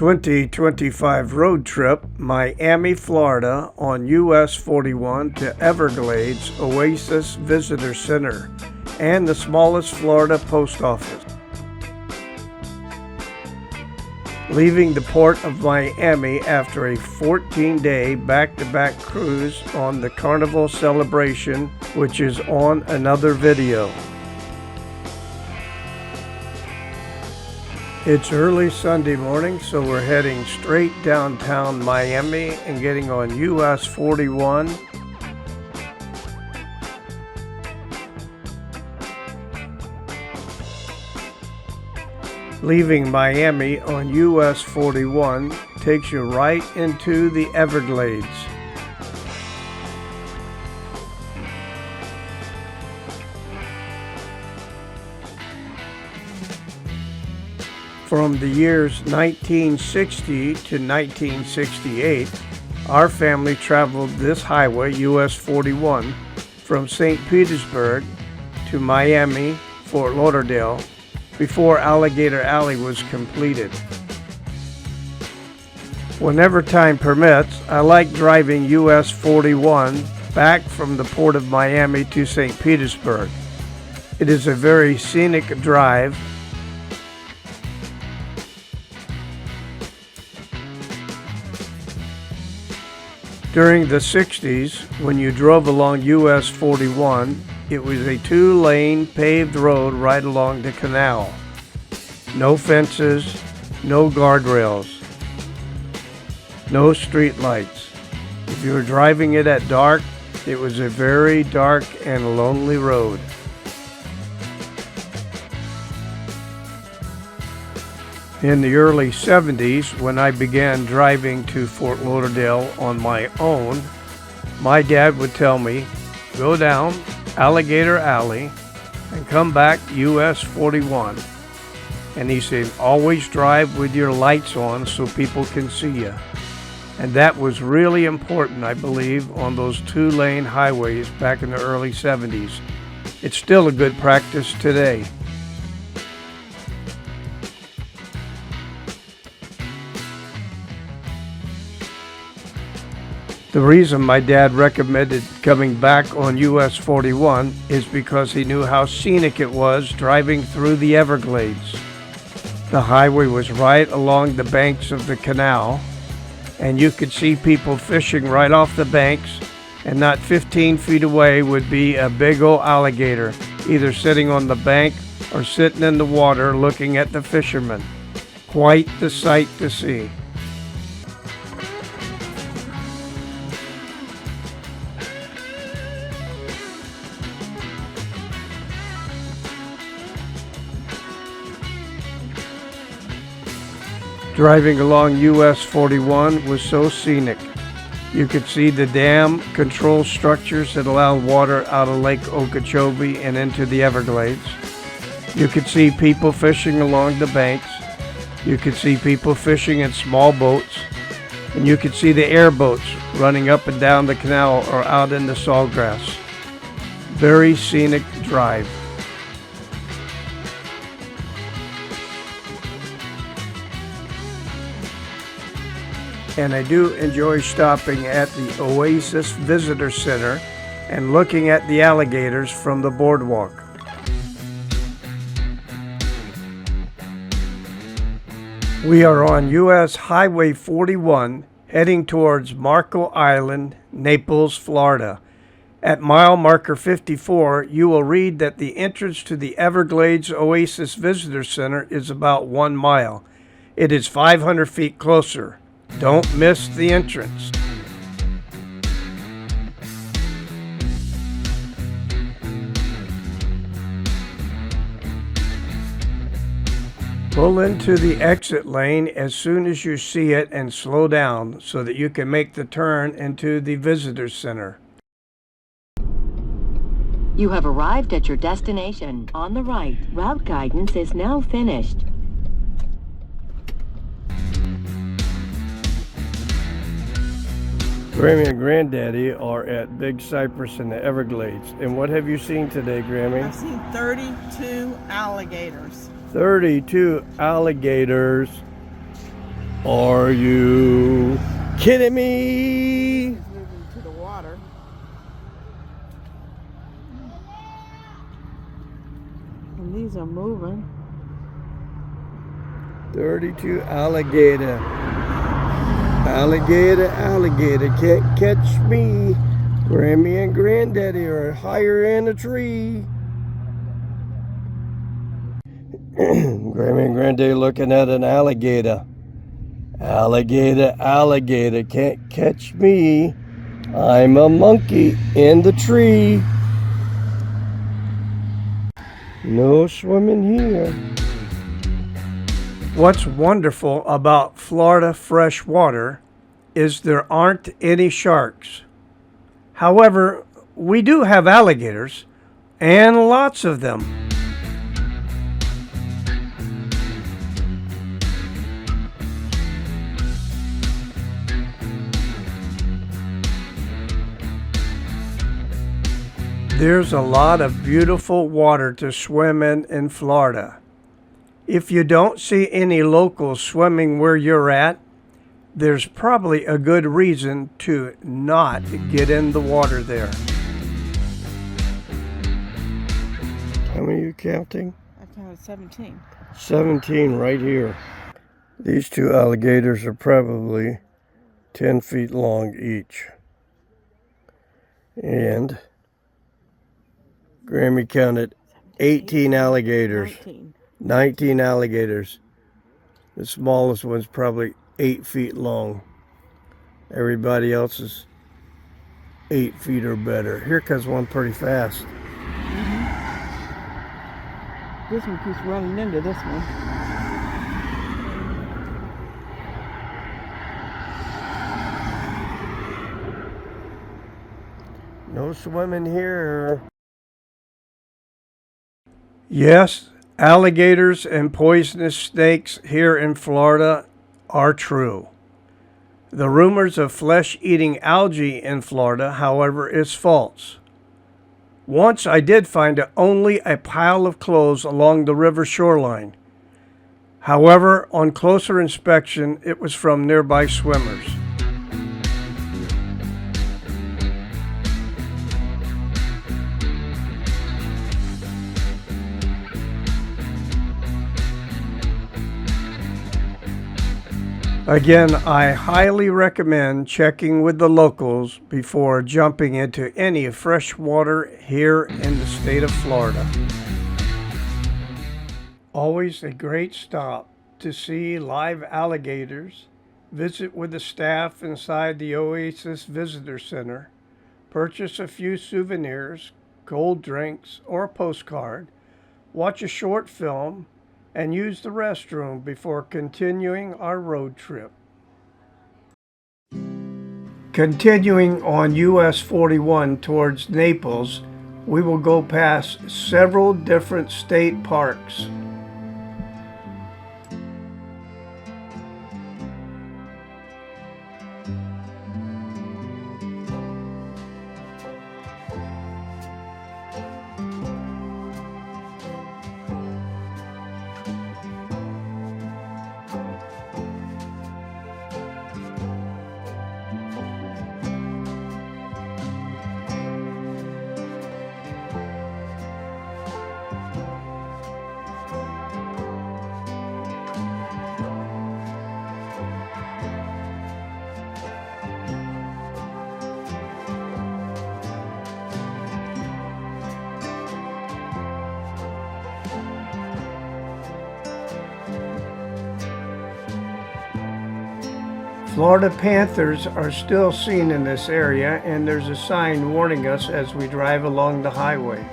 2025 road trip, Miami, Florida on US 41 to Everglades Oasis Visitor Center and the smallest Florida post office. Leaving the port of Miami after a 14-day back-to-back cruise on the Carnival celebration, which is on another video. It's early Sunday morning, so we're heading straight downtown Miami and getting on US 41. Leaving Miami on US 41 takes you right into the Everglades. From the years 1960 to 1968, our family traveled this highway, US 41, from St. Petersburg to Miami, Fort Lauderdale, before Alligator Alley was completed. Whenever time permits, I like driving US 41 back from the port of Miami to St. Petersburg. It is a very scenic drive. During the 60s, when you drove along US 41, it was a two-lane paved road right along the canal. No fences, no guardrails, no street lights. If you were driving it at dark, it was a very dark and lonely road. In the early 70s, when I began driving to Fort Lauderdale on my own, my dad would tell me, go down Alligator Alley and come back US 41. And he said, always drive with your lights on so people can see you. And that was really important, I believe, on those two-lane highways back in the early 70s. It's still a good practice today. The reason my dad recommended coming back on US 41 is because he knew how scenic it was driving through the Everglades. The highway was right along the banks of the canal, and you could see people fishing right off the banks, and not 15 feet away would be a big old alligator, either sitting on the bank or sitting in the water looking at the fishermen. Quite the sight to see. Driving along US 41 was so scenic. You could see the dam control structures that allow water out of Lake Ochopee and into the Everglades. You could see people fishing along the banks. You could see people fishing in small boats. And you could see the airboats running up and down the canal or out in the sawgrass. Very scenic drive. And I do enjoy stopping at the Oasis Visitor Center and looking at the alligators from the boardwalk. We are on US Highway 41 heading towards Marco Island, Naples, Florida. At mile marker 54, you will read that the entrance to the Everglades Oasis Visitor Center is about 1 mile. It is 500 feet closer. Don't miss the entrance. Pull into the exit lane as soon as you see it and slow down so that you can make the turn into the visitor center. You have arrived at your destination. On the right, route guidance is now finished. Grammy and Granddaddy are at Big Cypress in the Everglades. And what have you seen today, Grammy? I've seen 32 alligators. 32 alligators. Are you kidding me? He's moving to the water. And these are moving. 32 alligator. Alligator, alligator, can't catch me. Grammy and Granddaddy are higher in a tree. Grammy and Granddaddy looking at an alligator. Alligator, alligator, can't catch me. I'm a monkey in the tree. No swimming here. What's wonderful about Florida fresh water is there aren't any sharks. However, we do have alligators, and lots of them. There's a lot of beautiful water to swim in Florida. If you don't see any locals swimming where you're at, there's probably a good reason to not get in the water there. How many are you counting? I counted 17. 17 right here. These two alligators are probably 10 feet long each. And Grammy counted 18 alligators. 19 alligators. The smallest one's probably 8 feet long. Everybody else is 8 feet or better. Here comes one pretty fast. This one keeps running into this one. No swimming here. Yes, alligators and poisonous snakes here in Florida are true. The rumors of flesh-eating algae in Florida, however, is false. Once I did find only a pile of clothes along the river shoreline. However, on closer inspection, it was from nearby swimmers. Again, I highly recommend checking with the locals before jumping into any fresh water here in the state of Florida. Always a great stop to see live alligators, visit with the staff inside the Oasis Visitor Center, purchase a few souvenirs, cold drinks, or a postcard, watch a short film, and use the restroom before continuing our road trip. Continuing on US 41 towards Naples, we will go past several different state parks. Florida panthers are still seen in this area, and there's a sign warning us as we drive along the highway.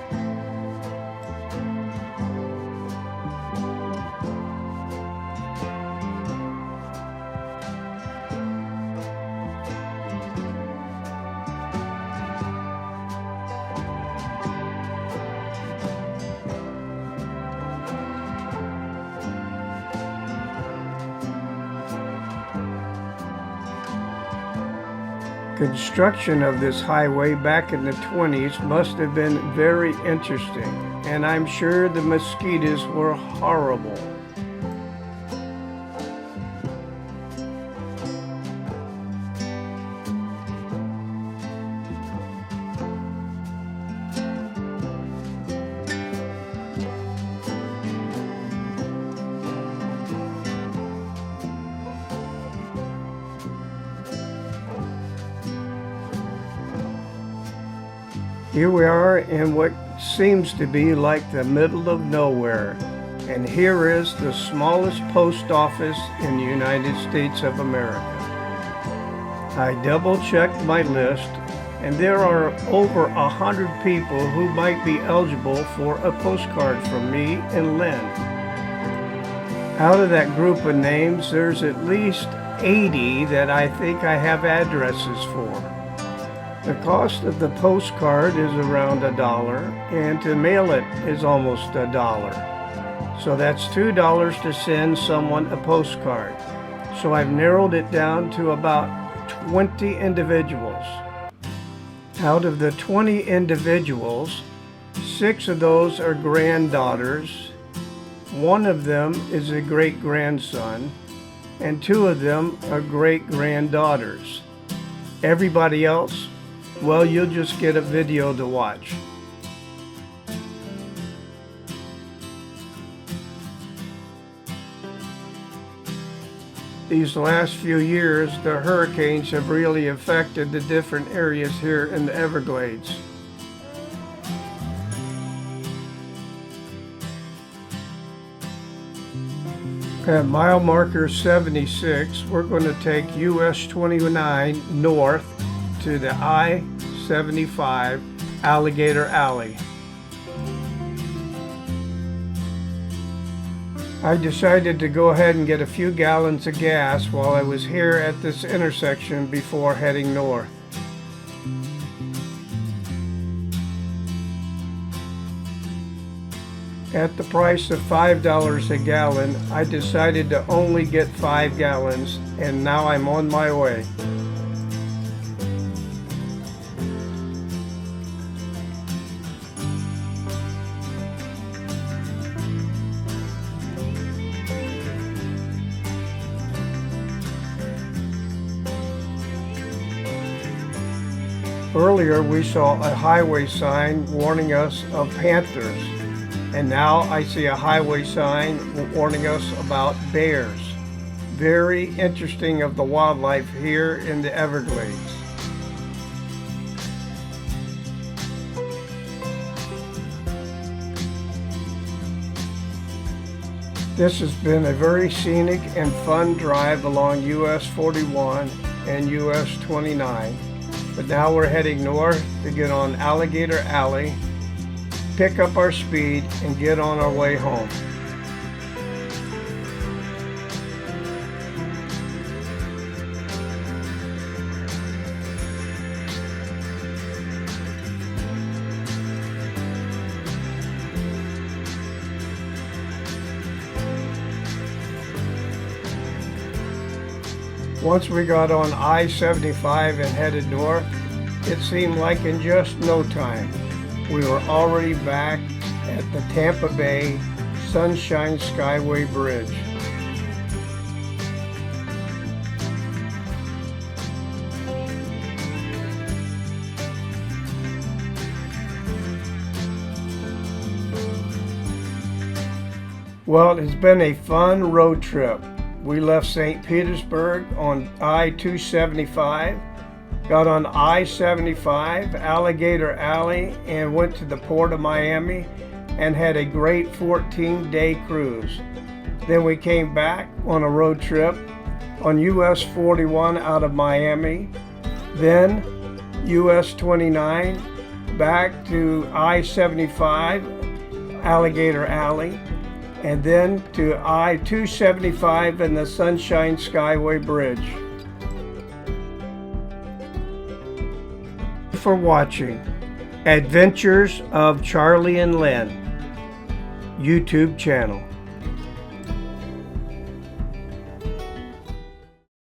Construction of this highway back in the 20s must have been very interesting, and I'm sure the mosquitoes were horrible. Here we are in what seems to be like the middle of nowhere, and here is the smallest post office in the United States of America. I double-checked my list, and there are over 100 people who might be eligible for a postcard from me and Lynn. Out of that group of names, there's at least 80 that I think I have addresses for. The cost of the postcard is around $1, and to mail it is almost $1. So that's $2 to send someone a postcard. So I've narrowed it down to about 20 individuals. Out of the 20 individuals, 6 of those are granddaughters, 1 of them is a great-grandson, and 2 of them are great-granddaughters. Everybody else, well, you'll just get a video to watch. These last few years, the hurricanes have really affected the different areas here in the Everglades. At mile marker 76, we're going to take US 29 north to the I-75 Alligator Alley. I decided to go ahead and get a few gallons of gas while I was here at this intersection before heading north. At the price of $5 a gallon, I decided to only get 5 gallons, and now I'm on my way. Earlier we saw a highway sign warning us of panthers, and now I see a highway sign warning us about bears. Very interesting of the wildlife here in the Everglades. This has been a very scenic and fun drive along US 41 and US 29. But now we're heading north to get on Alligator Alley, pick up our speed, and get on our way home. Once we got on I-75 and headed north, it seemed like in just no time, we were already back at the Tampa Bay Sunshine Skyway Bridge. Well, it's been a fun road trip. We left St. Petersburg on I-275, got on I-75, Alligator Alley, and went to the Port of Miami and had a great 14-day cruise. Then we came back on a road trip on US 41 out of Miami, then US 29 back to I-75, Alligator Alley, and then to I-275 and the Sunshine Skyway Bridge. For watching Adventures of Charlie and Lynn YouTube channel.